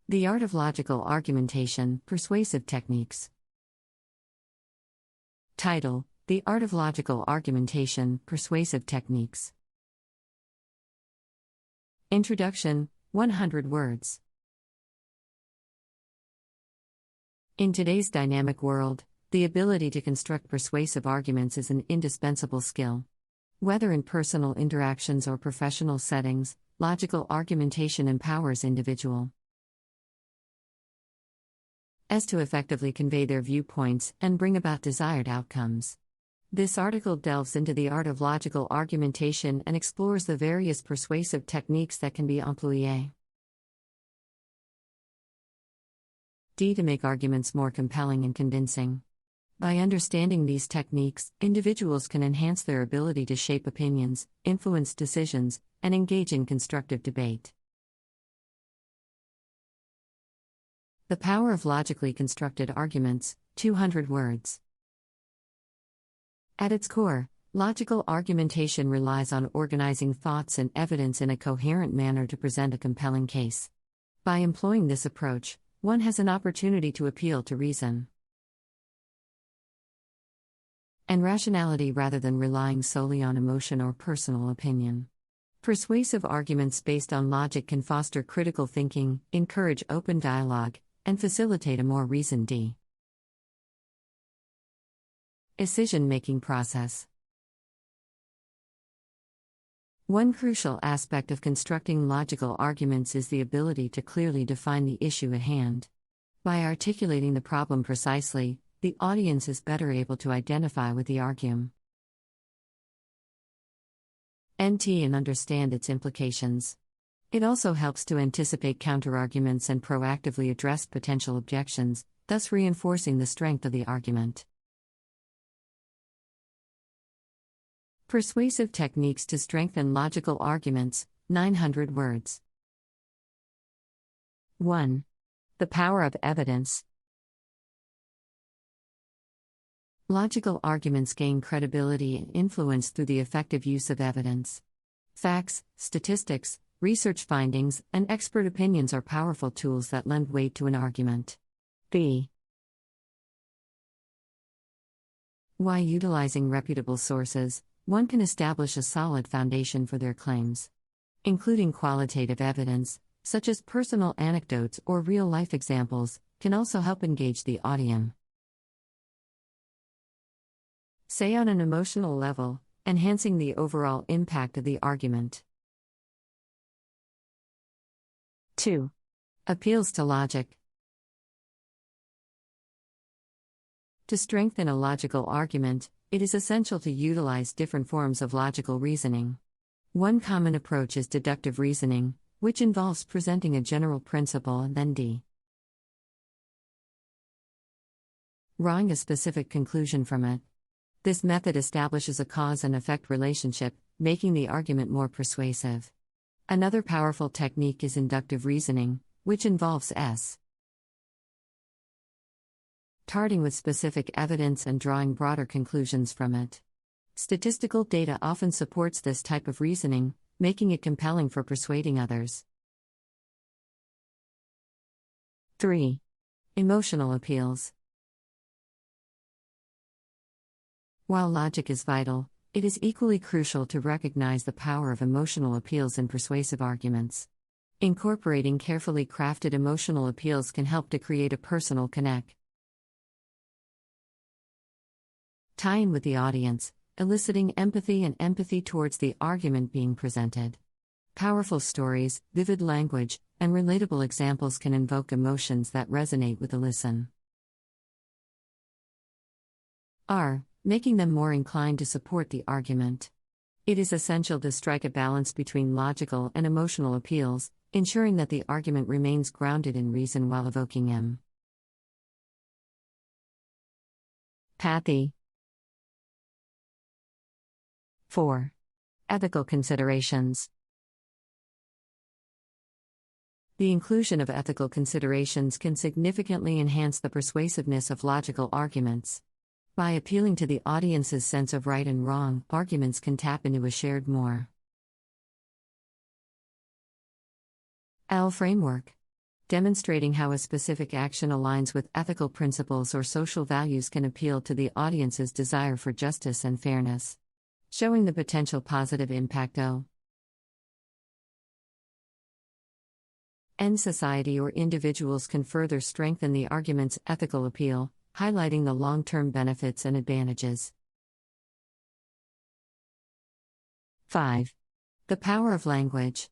The Art of Logical Argumentation, Persuasive Techniques. Title: The Art of Logical Argumentation, Persuasive Techniques. Introduction, 100 words. In today's dynamic world, the ability to construct persuasive arguments is an indispensable skill. Whether in personal interactions or professional settings, logical argumentation empowers individuals to effectively convey their viewpoints and bring about desired outcomes. This article delves into the art of logical argumentation and explores the various persuasive techniques that can be employed to make arguments more compelling and convincing. By understanding these techniques, individuals can enhance their ability to shape opinions, influence decisions, and engage in constructive debate. The power of logically constructed arguments, 200 words. At its core, logical argumentation relies on organizing thoughts and evidence in a coherent manner to present a compelling case. By employing this approach, one has an opportunity to appeal to reason and rationality rather than relying solely on emotion or personal opinion. Persuasive arguments based on logic can foster critical thinking, encourage open dialogue, and facilitate a more reasoned decision-making process. One crucial aspect of constructing logical arguments is the ability to clearly define the issue at hand. By articulating the problem precisely, the audience is better able to identify with the argument and understand its implications. It also helps to anticipate counterarguments and proactively address potential objections, thus reinforcing the strength of the argument. Persuasive techniques to strengthen logical arguments, 900 words. 1. The power of evidence. Logical arguments gain credibility and influence through the effective use of evidence. Facts, statistics, research findings, and expert opinions are powerful tools that lend weight to an argument. B. Why utilizing reputable sources, one can establish a solid foundation for their claims. Including qualitative evidence, such as personal anecdotes or real-life examples, can also help engage the audience. Say on an emotional level, enhancing the overall impact of the argument. 2. Appeals to logic. To strengthen a logical argument, it is essential to utilize different forms of logical reasoning. One common approach is deductive reasoning, which involves presenting a general principle and then drawing a specific conclusion from it. This method establishes a cause and effect relationship, making the argument more persuasive. Another powerful technique is inductive reasoning, which involves starting with specific evidence and drawing broader conclusions from it. Statistical data often supports this type of reasoning, making it compelling for persuading others. 3. Emotional appeals. While logic is vital, it is equally crucial to recognize the power of emotional appeals in persuasive arguments. Incorporating carefully crafted emotional appeals can help to create a personal tie-in with the audience, eliciting empathy towards the argument being presented. Powerful stories, vivid language, and relatable examples can invoke emotions that resonate with the listener, making them more inclined to support the argument. It is essential to strike a balance between logical and emotional appeals, ensuring that the argument remains grounded in reason while evoking empathy. 4. Ethical considerations. The inclusion of ethical considerations can significantly enhance the persuasiveness of logical arguments. By appealing to the audience's sense of right and wrong, arguments can tap into a shared moral framework. Demonstrating how a specific action aligns with ethical principles or social values can appeal to the audience's desire for justice and fairness. Showing the potential positive impact and society or individuals can further strengthen the argument's ethical appeal, highlighting the long-term benefits and advantages. 5. The power of language.